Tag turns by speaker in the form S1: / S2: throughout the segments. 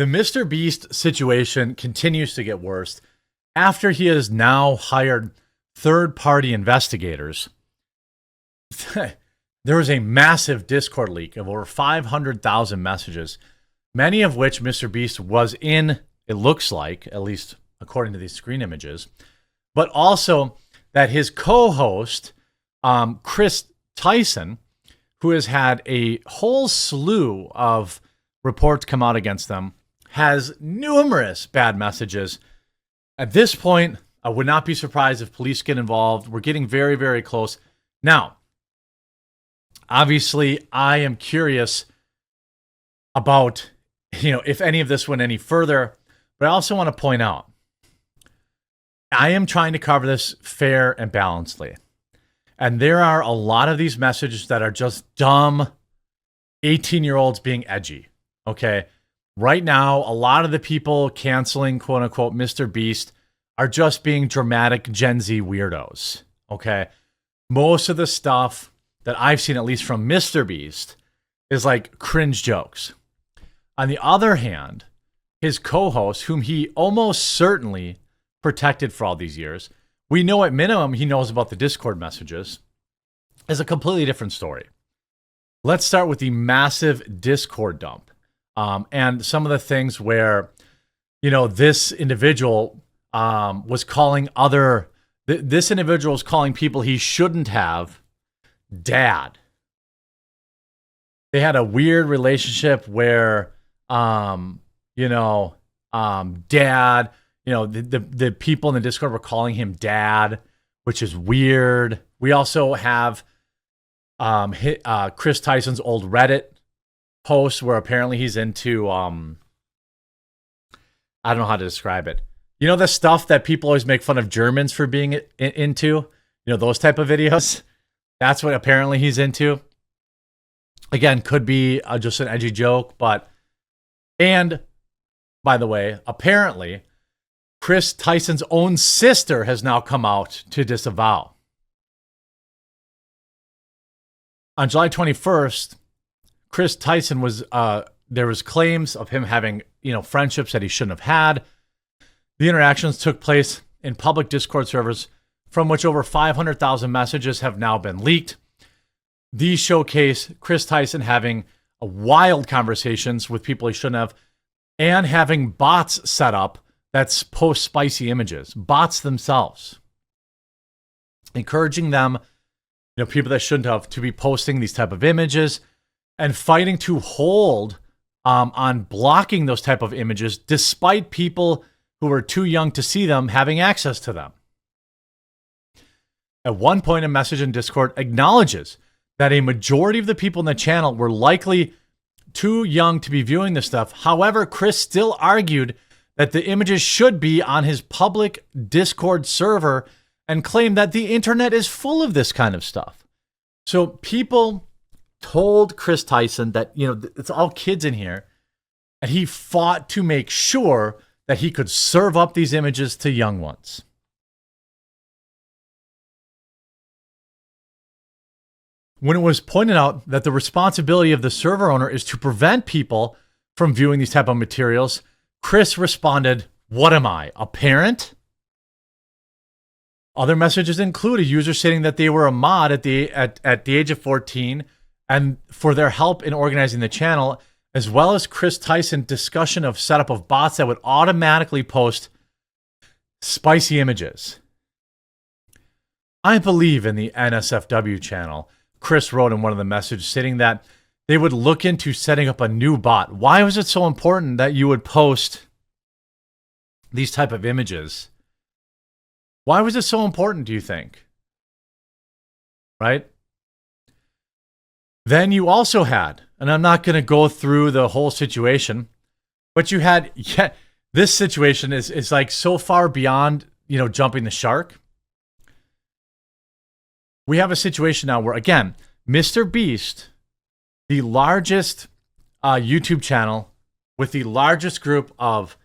S1: The Mr. Beast situation continues to get worse after he has now hired third-party investigators. There was a massive Discord leak of over 500,000 messages, many of which Mr. Beast was in, it looks like, at least according to these screen images, but also that his co-host, Kris Tyson, who has had a whole slew of reports come out against them, has numerous bad messages. At this point, I would not be surprised if police get involved. We're getting very, very close. Now, obviously, I am curious about, if any of this went any further, but I also want to point out, I am trying to cover this fair and balancedly. And there are a lot of these messages that are just dumb 18-year-olds being edgy, okay? Right now, a lot of the people canceling, quote-unquote, Mr. Beast are just being dramatic Gen Z weirdos, okay? Most of the stuff that I've seen, at least from Mr. Beast, is like cringe jokes. On the other hand, his co-host, whom he almost certainly protected for all these years, we know at minimum he knows about the Discord messages, is a completely different story. Let's start with the massive Discord dump. And some of the things where, this individual was calling this individual was calling people he shouldn't have dad. They had a weird relationship where, dad, the people in the Discord were calling him dad, which is weird. We also have Kris Tyson's old Reddit post where apparently he's into, I don't know how to describe it. The stuff that people always make fun of Germans for being into, those type of videos. That's what apparently he's into. Again, could be just an edgy joke, and by the way, apparently Kris Tyson's own sister has now come out to disavow. On July 21st, Kris Tyson there was claims of him having, friendships that he shouldn't have had. The interactions took place in public Discord servers from which over 500,000 messages have now been leaked. These showcase Kris Tyson having wild conversations with people he shouldn't have and having bots set up that post spicy images, bots themselves, encouraging them, people that shouldn't have, to be posting these type of images and fighting to hold on blocking those type of images despite people who are too young to see them having access to them. At one point, a message in Discord acknowledges that a majority of the people in the channel were likely too young to be viewing this stuff. However, Kris still argued that the images should be on his public Discord server and claimed that the internet is full of this kind of stuff. So people told Kris Tyson that, it's all kids in here, and he fought to make sure that he could serve up these images to young ones. When it was pointed out that the responsibility of the server owner is to prevent people from viewing these type of materials, Kris responded, "What am I, a parent?" Other messages include a user stating that they were a mod at the age of 14 and for their help in organizing the channel, as well as Kris Tyson discussion of setup of bots that would automatically post spicy images. "I believe in the NSFW channel," Kris wrote in one of the messages, stating that they would look into setting up a new bot. Why was it so important that you would post these type of images? Why was it so important, do you think? Right? Then you also had, and I'm not going to go through the whole situation, but you had, this situation is like so far beyond, jumping the shark. We have a situation now where, again, MrBeast, the largest YouTube channel with the largest group of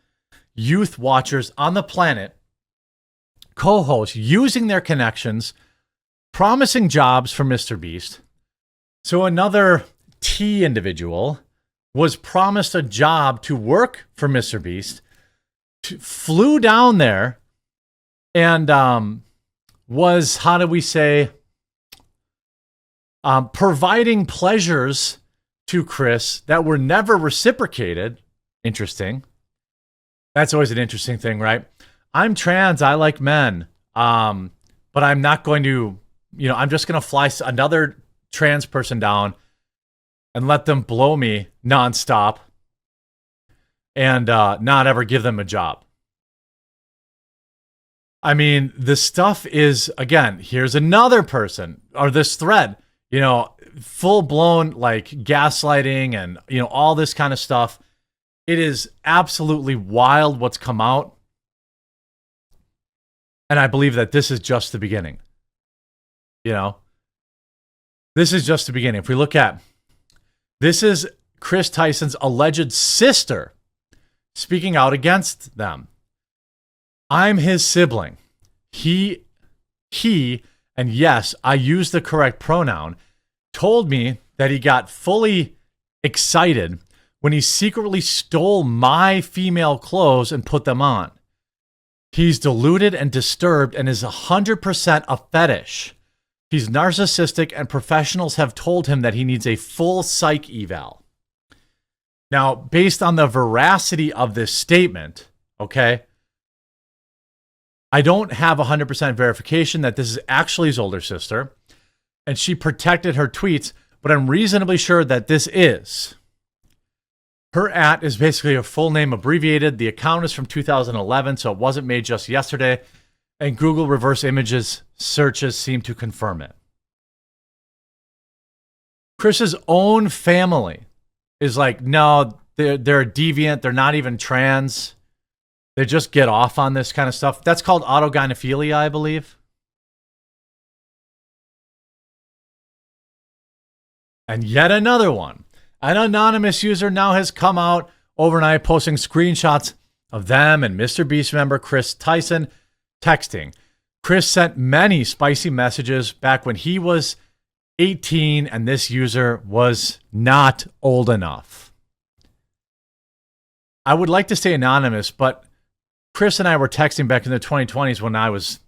S1: youth watchers on the planet, co-hosts using their connections, promising jobs for MrBeast. So another T individual was promised a job to work for MrBeast, flew down there, and was, how do we say, providing pleasures to Kris that were never reciprocated. Interesting. That's always an interesting thing, right? I'm trans, I like men, but I'm not going to, I'm just going to fly another trans person down and let them blow me nonstop and not ever give them a job. I mean, the stuff is, again, here's another person, or this thread, full blown like gaslighting and, all this kind of stuff. It is absolutely wild what's come out. And I believe that this is just the beginning. This is just the beginning. If we look at, this is Kris Tyson's alleged sister speaking out against them. I'm his sibling. He, and yes, I use the correct pronoun, told me that he got fully excited when he secretly stole my female clothes and put them on. He's deluded and disturbed and is 100% a fetish. He's narcissistic, and professionals have told him that he needs a full psych eval. Now, based on the veracity of this statement, okay, I don't have 100% verification that this is actually his older sister, and she protected her tweets, but I'm reasonably sure that this is. Her @ is basically her full name abbreviated. The account is from 2011, so it wasn't made just yesterday, and Google reverse images searches seem to confirm it. Kris's own family is like, no, they're deviant, they're not even trans. They just get off on this kind of stuff. That's called autogynephilia, I believe. And yet another one. An anonymous user now has come out overnight posting screenshots of them and MrBeast member Kris Tyson texting. Kris sent many spicy messages back when he was 18 and this user was not old enough. I would like to stay anonymous, but Kris and I were texting back in the 2020s when I was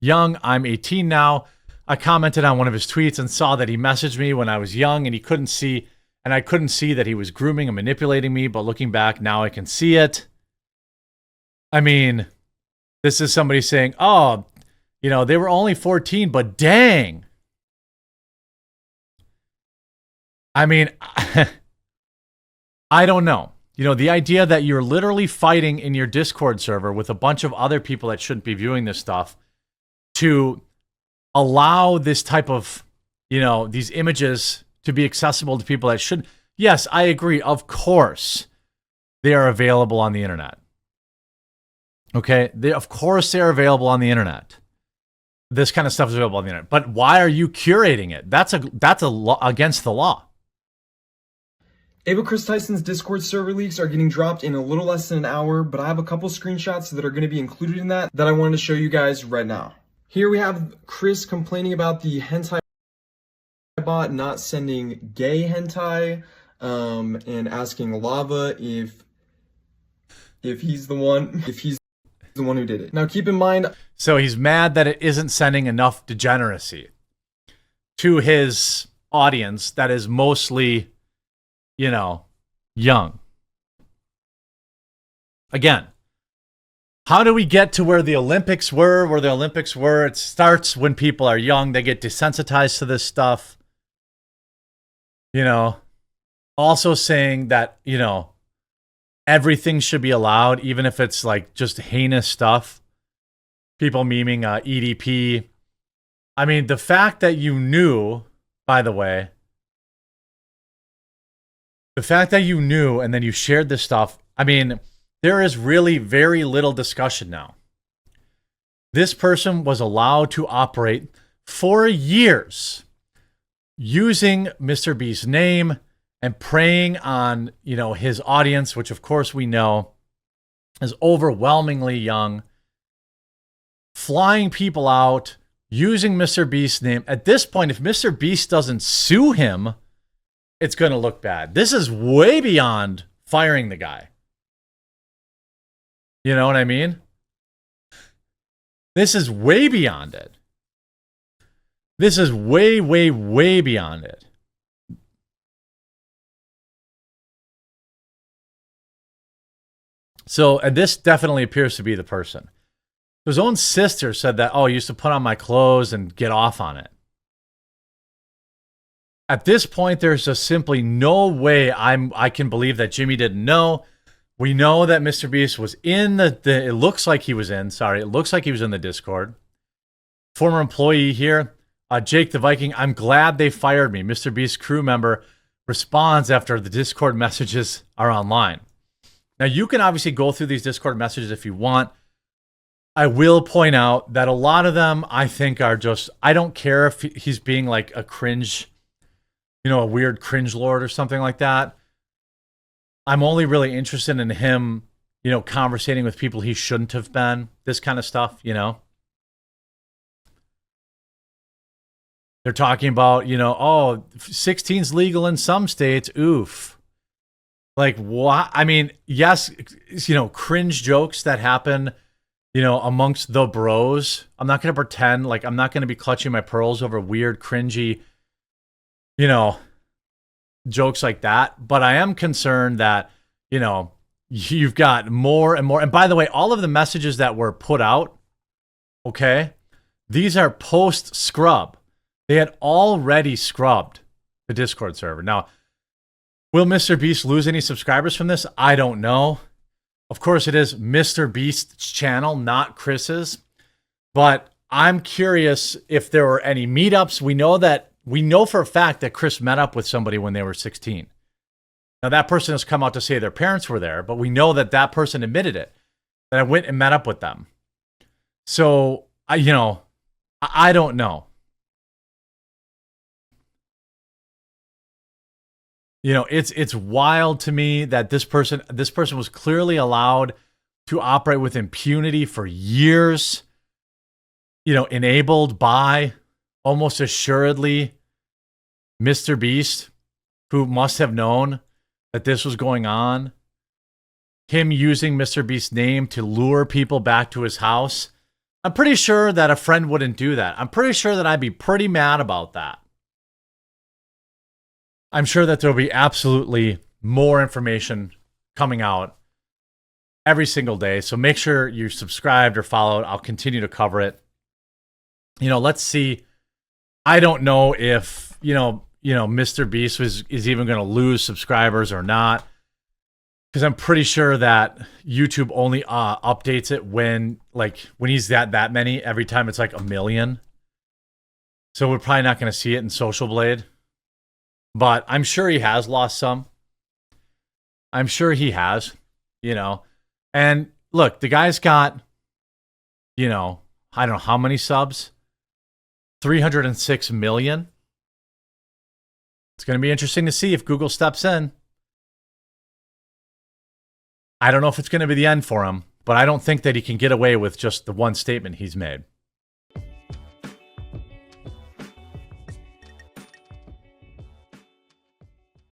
S1: young. I'm 18 now. I commented on one of his tweets and saw that he messaged me when I was young, and I couldn't see that he was grooming and manipulating me, but looking back, now I can see it. I mean, this is somebody saying, oh, they were only 14, but dang. I mean, I don't know. The idea that you're literally fighting in your Discord server with a bunch of other people that shouldn't be viewing this stuff to allow this type of, these images to be accessible to people that should. Yes, I agree. Of course, they are available on the internet. Okay? Of course, they're available on the internet. This kind of stuff is available on the internet. But why are you curating it? That's against the law.
S2: Ava Kris Tyson's Discord server leaks are getting dropped in a little less than an hour, but I have a couple screenshots that are going to be included in that I wanted to show you guys right now. Here we have Kris complaining about the hentai bot not sending gay hentai, and asking Lava if he's the one who did it. Now keep in mind,
S1: so he's mad that it isn't sending enough degeneracy to his audience that is mostly, young. Again, how do we get to where the Olympics were, It starts when people are young. They get desensitized to this stuff. Also saying that, everything should be allowed, even if it's like just heinous stuff. People memeing EDP. I mean, the fact that you knew, by the way, and then you shared this stuff, I mean, there is really very little discussion now. This person was allowed to operate for years using MrBeast's name and preying on, his audience, which of course we know is overwhelmingly young, flying people out, using MrBeast's name. At this point, if MrBeast doesn't sue him it's going to look bad. This is way beyond firing the guy. You know what I mean? This is way beyond it. This is way, way, way beyond it. So, and this definitely appears to be the person. His own sister said that, oh, I used to put on my clothes and get off on it. At this point, there's just simply no way I can believe that Jimmy didn't know. We know that MrBeast was in it looks like he was in, it looks like he was in the Discord. Former employee here, Jake the Viking, I'm glad they fired me. MrBeast crew member responds after the Discord messages are online. Now, you can obviously go through these Discord messages if you want. I will point out that a lot of them, I think, are just, I don't care if he's being like a cringe, a weird cringe lord or something like that. I'm only really interested in him, conversating with people he shouldn't have been, this kind of stuff, They're talking about, 16's legal in some states. Oof. Like, what? I mean, yes, cringe jokes that happen, amongst the bros. I'm not going to pretend like I'm not going to be clutching my pearls over weird, cringy, jokes like that. But I am concerned that, you've got more and more. And by the way, all of the messages that were put out, okay, these are post-scrub. They had already scrubbed the Discord server. Now, will MrBeast lose any subscribers from this? I don't know. Of course, it is MrBeast's channel, not Kris's. But I'm curious if there were any meetups. We know for a fact that Kris met up with somebody when they were 16. Now, that person has come out to say their parents were there, but we know that that person admitted it, that I went and met up with them. So, I don't know. It's wild to me that this person was clearly allowed to operate with impunity for years, enabled by almost assuredly MrBeast, who must have known that this was going on. Him using MrBeast's name to lure people back to his house. I'm pretty sure that a friend wouldn't do that. I'm pretty sure that I'd be pretty mad about that. I'm sure that there'll be absolutely more information coming out every single day. So make sure you're subscribed or followed. I'll continue to cover it. Let's see. I don't know if, MrBeast is even going to lose subscribers or not. Because I'm pretty sure that YouTube only updates it when he's that many. Every time it's like 1 million. So we're probably not going to see it in Social Blade. But I'm sure he has lost some. I'm sure he has, And look, the guy's got, I don't know how many subs. 306 million. It's going to be interesting to see if Google steps in. I don't know if it's going to be the end for him, but I don't think that he can get away with just the one statement he's made.